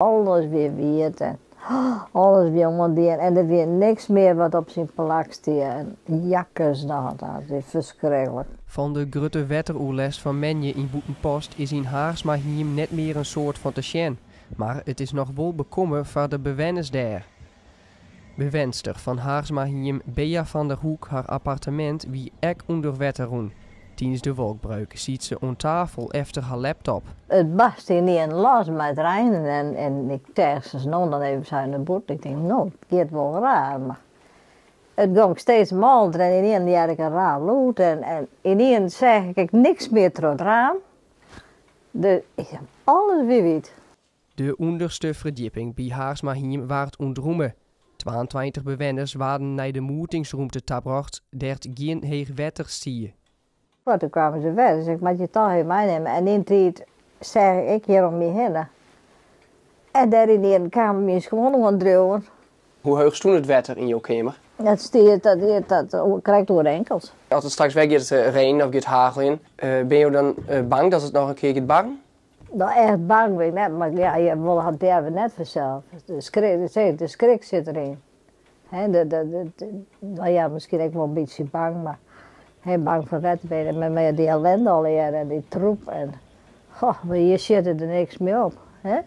Alles weer wit en alles weer onderdeel. En er weer niks meer wat op zijn plak staat. Jakkes, dat is verschrikkelijk. Van de grutte wetteroerles van Menje in Boetenpost is in Haarsma hier net meer een soort van te sjen. Maar het is nog wel bekommen voor de bewenners daar. Bewenster van Haarsma hier Bea van der Hoek haar appartement wie ek onder wetteroen. Tijdens de wolkbreuk ziet ze aan tafel efter haar laptop. Het barst hier niet in los met rijden en ik tegen ze snel dan even zijn de boot. Ik denk, nou, het gaat wel raar, maar het ging steeds malder en in één had ik een raar lood en in één zeg ik niks meer door het raam. Ik heb alles weer wit. De onderste verdieping bij Haarsma hier waard ontroemen. 22 bewenners waren naar de moetingsruimte gebracht, der geen heeg wetter zie. Toen kwamen ze weg, dus ik moet je toch even meenemen. En in die tijd zeg ik hier om me heen. En daar in die kamer is gewoon gaan dromen. Hoe hoog stond het wetter in jouw kamer? Dat stiert, dat krijgt door de enkels. Als het straks weg gaat regen of gaat hagel in, ben je dan bang dat het nog een keer gaat barren? Nou, echt bang ben ik net, maar ja, je wil het daar net vanzelf. De schrik zit erin. Nou ja, misschien ook wel een beetje bang, maar bang voor wetter ben je. Met die ellende al hier en die troep. En, goh, maar hier zit er niks meer op. Hè?